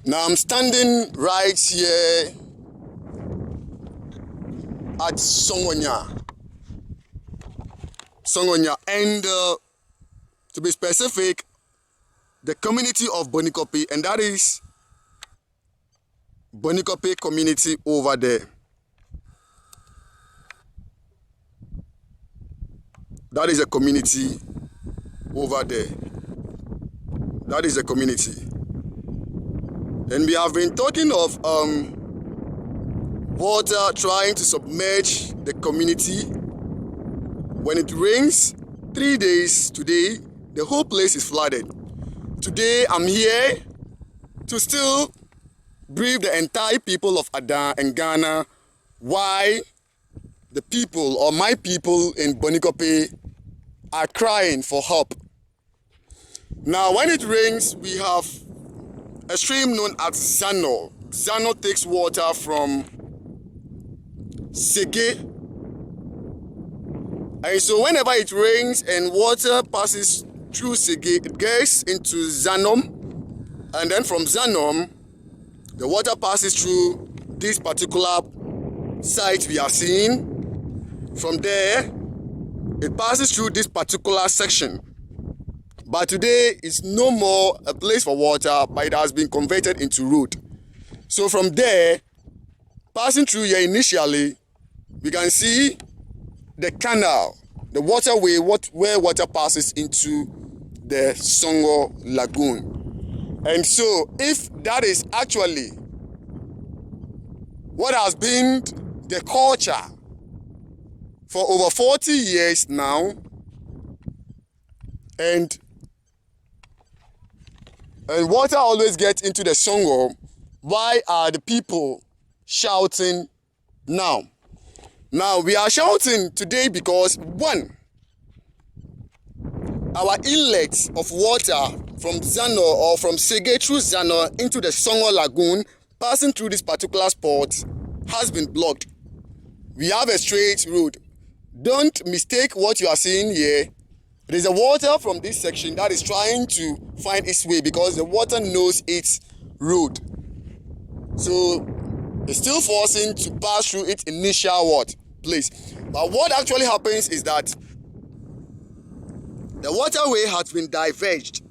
Now I'm standing right here at Songonya, and to be specific, the community of Bornikope, and that is Bornikope community over there. That is a community over there. That is a community. And we have been talking of water trying to submerge the community. When it rains 3 days today, the whole place is flooded. Today I'm here to still brief the entire people of Adan and Ghana why the people or my people in Bornikope are crying for help. Now when it rains, we have a stream known as Zano. Zano takes water from Sege. And so whenever it rains and water passes through Sege, it gets into Zanom. And then from Zanom, the water passes through this particular site we are seeing. From there, it passes through this particular section. But today, it's no more a place for water, but it has been converted into road. So from there, passing through here initially, we can see the canal, the waterway where water passes into the Songo Lagoon. And so, if that is actually what has been the culture for over 40 years now, and water always gets into the Songo, why are the people shouting now? Now, we are shouting today because, one, our inlet of water from Zano or from Sege through Zano into the Songo Lagoon, passing through this particular spot, has been blocked. We have a straight road. Don't mistake what you are seeing here. There is a water from this section that is trying to find its way because the water knows its road. So it's still forcing to pass through its initial place. But what actually happens is that the waterway has been diverged.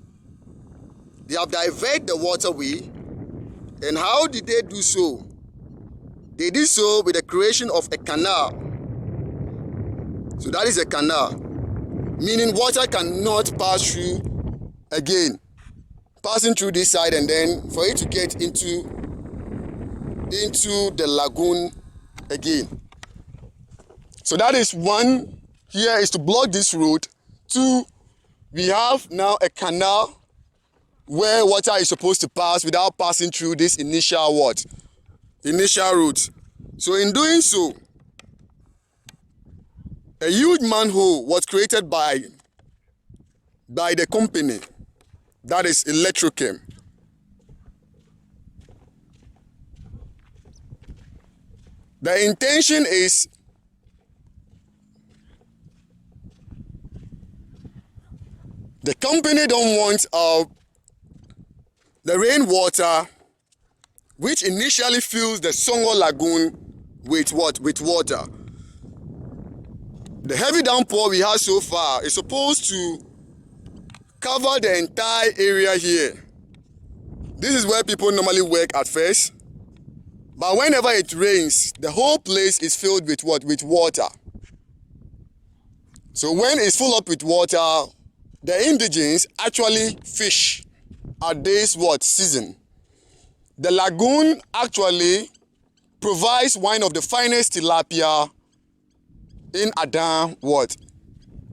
They have diverted the waterway. And how did they do so? They did so with the creation of a canal. So that is a canal, meaning water cannot pass through again, passing through this side and then for it to get into the lagoon again. So that is one. Here is to block this road. Two, we have now a canal where water is supposed to pass without passing through this initial route. So in doing so, a huge manhole was created by the company, that is Electrochem. The intention is the company don't want the rainwater, which initially fills the Songo Lagoon with water. The heavy downpour we have so far is supposed to cover the entire area here. This is where people normally work at first. But whenever it rains, the whole place is filled with with water. So when it's full up with water, the indigents actually fish at this season. The lagoon actually provides one of the finest tilapia in Adan,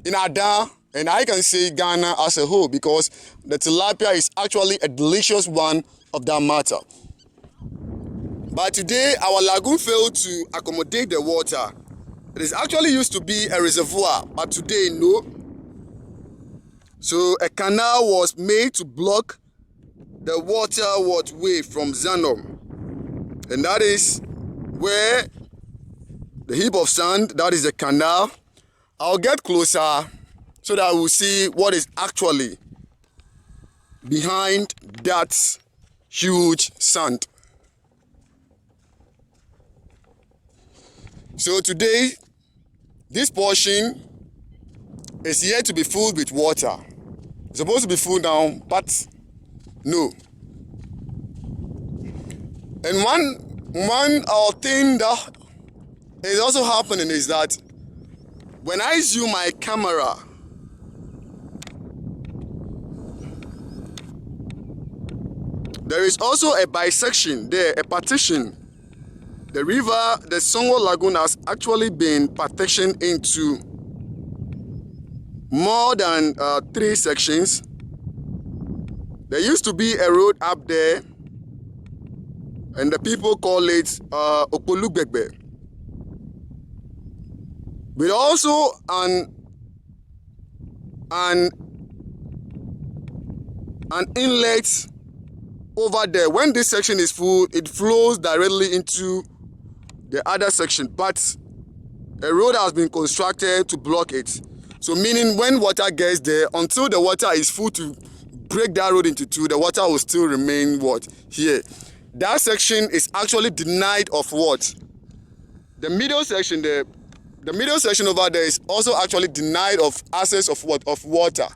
in Adan, and I can say Ghana as a whole, because the tilapia is actually a delicious one of that matter. But today, our lagoon failed to accommodate the water. It is actually used to be a reservoir, but today, no. So a canal was made to block the water way from Zanom. And that is where the heap of sand, that is the canal. I'll get closer so that we'll see what is actually behind that huge sand. So today, this portion is yet to be filled with water. It's supposed to be full now, but no. And one thing that is also happening is that when I zoom my camera, there is also a bisection there, a partition. The river, the Songo Lagoon, has actually been partitioned into more than 3 sections. There used to be a road up there, and the people call it Opolugbegbe. But also an inlet over there. When this section is full, it flows directly into the other section, but a road has been constructed to block it. So meaning when water gets there, until the water is full to break that road into 2, the water will still remain what? Here. That section is actually denied of what? The middle section, the middle section over there is also actually denied of access of what? Of water.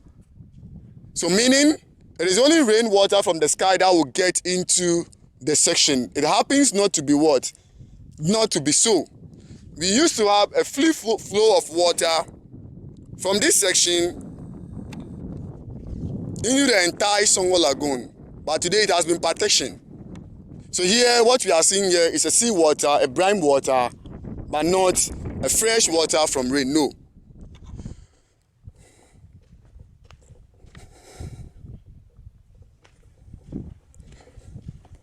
So meaning it is only rainwater from the sky that will get into the section. It happens not to be what? Not to be so. We used to have a free flow of water from this section into the entire Songo Lagoon, but today it has been partitioned. So here, what we are seeing here is a seawater, a brine water, but not a fresh water from rain. No.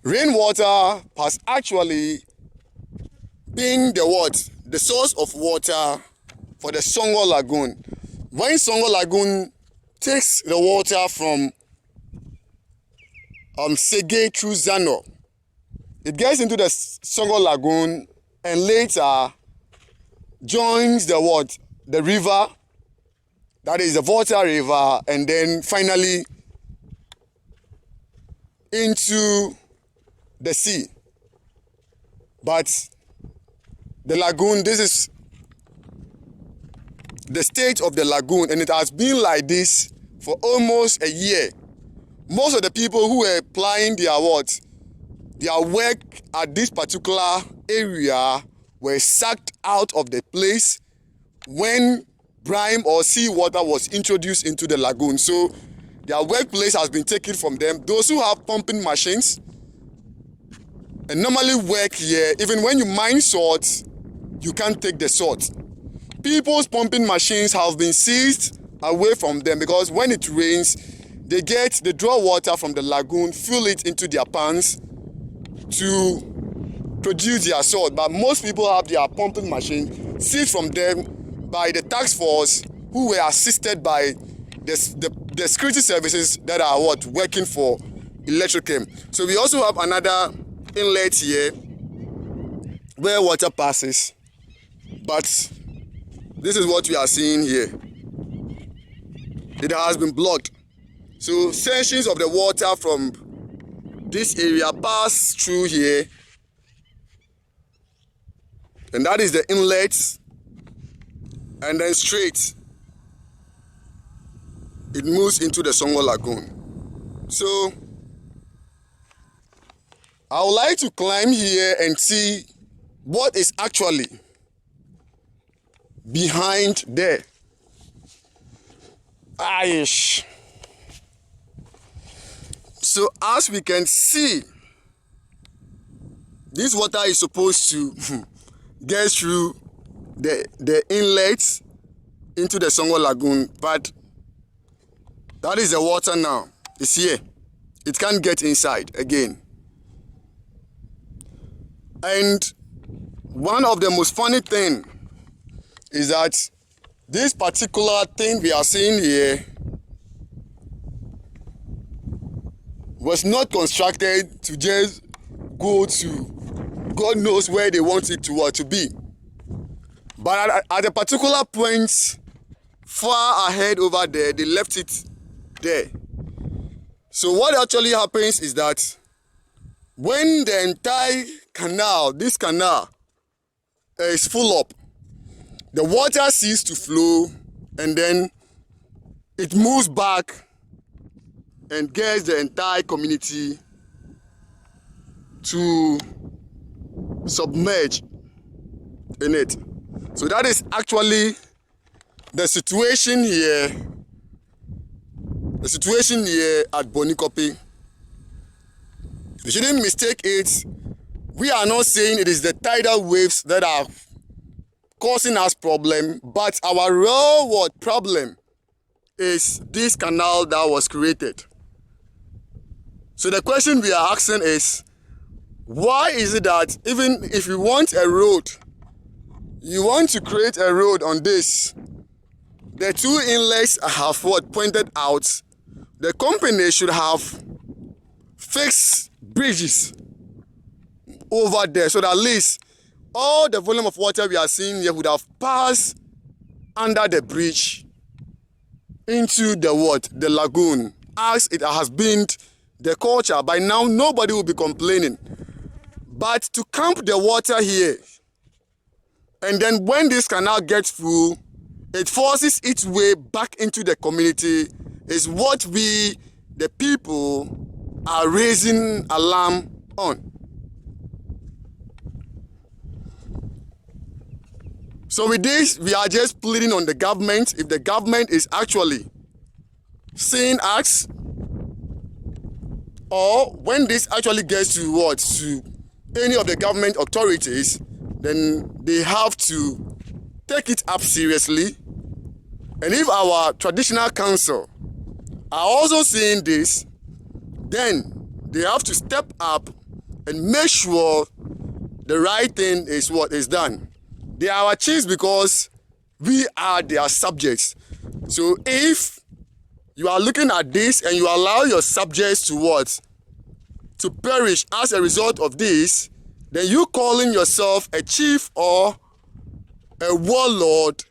Rainwater has actually been the source of water for the Songo Lagoon. When Songo Lagoon takes the water from Sege through Zano, it gets into the Songo Lagoon and later joins the river, that is the Volta River, and then finally into the sea. But the lagoon, this is the state of the lagoon, and it has been like this for almost a year. Most of the people who were applying their work at this particular area were sacked out of the place when brine or seawater was introduced into the lagoon. So their workplace has been taken from them. Those who have pumping machines and normally work here, even when you mine salt, you can't take the salt. People's pumping machines have been seized away from them because when it rains, they draw water from the lagoon, fill it into their pans to produce their salt. But most people have their pumping machine seized from them by the task force, who were assisted by the security services that are working for Electrochem. So we also have another inlet here where water passes, but this is what we are seeing here. It has been blocked. So sections of the water from this area pass through here, and that is the inlet, and then straight it moves into the Songo Lagoon. So I would like to climb here and see what is actually behind there. Aish. So as we can see, this water is supposed to get through the inlet into the Songo Lagoon, but that is the water now. It's here. It can't get inside again. And one of the most funny thing is that this particular thing we are seeing here was not constructed to just go to God knows where they want it to be. But at a particular point far ahead over there, they left it there. So what actually happens is that when the entire canal, this canal, is full up, the water ceases to flow, and then it moves back and gets the entire community to submerge in it. So that is actually the situation here. The situation here at Bornikope. You shouldn't mistake it. We are not saying it is the tidal waves that are causing us problem, but our real world problem is this canal that was created. So the question we are asking is, why is it that even if you want a road, you want to create a road on this, the two inlets I have pointed out, the company should have fixed bridges over there so that at least all the volume of water we are seeing here would have passed under the bridge into the lagoon, as it has been the culture. By now, nobody will be complaining. But to camp the water here, and then when this canal gets full, it forces its way back into the community, is what we, the people, are raising alarm on. So with this, we are just pleading on the government. If the government is actually seeing us, or when this actually gets to any of the government authorities, then they have to take it up seriously. And if our traditional council are also seeing this, then they have to step up and make sure the right thing is what is done. They are our chiefs because we are their subjects. So if you are looking at this and you allow your subjects to perish as a result of this, then you calling yourself a chief or a warlord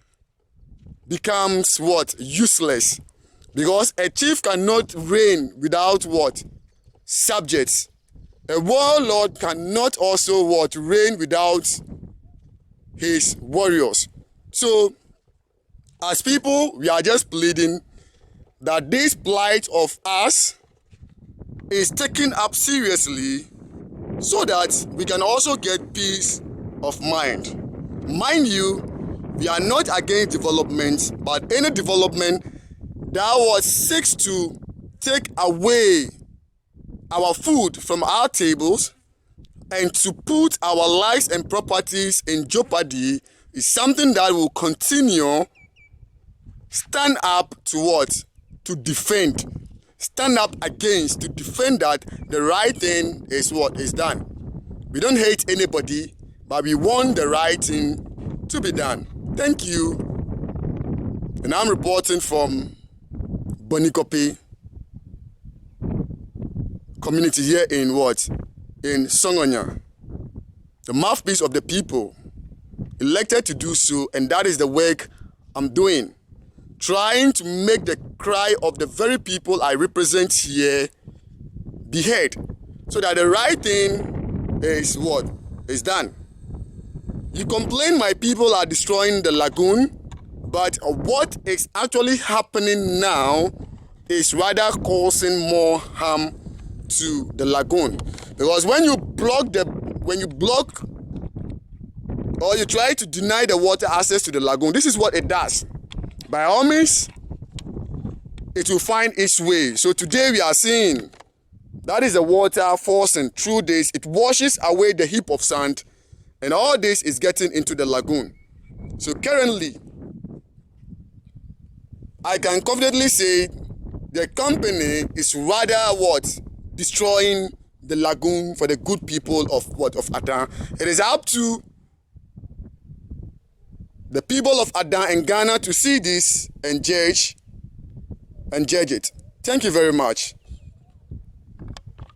becomes useless. Because a chief cannot reign without subjects. A warlord cannot also reign without his warriors. So as people, we are just pleading that this plight of us is taken up seriously so that we can also get peace of mind. Mind you, we are not against development, but any development that seeks to take away our food from our tables and to put our lives and properties in jeopardy is something that will continue stand up to to defend. Stand up against, to defend that the right thing is is done. We don't hate anybody, but we want the right thing to be done. Thank you. And I'm reporting from Bornikope community here in in Songonya, the mouthpiece of the people, elected to do so, and that is the work I'm doing, trying to make the cry of the very people I represent here be heard, so that the right thing is is done. You complain my people are destroying the lagoon, but what is actually happening now is rather causing more harm to the lagoon. Because when you block or you try to deny the water access to the lagoon, this is what it does. By all means, it will find its way. So today we are seeing that is the water forcing through this. It washes away the heap of sand, and all this is getting into the lagoon. So currently, I can confidently say the company is rather destroying the lagoon for the good people of Adan. It is up to the people of Adan and Ghana to see this and judge it. Thank you very much.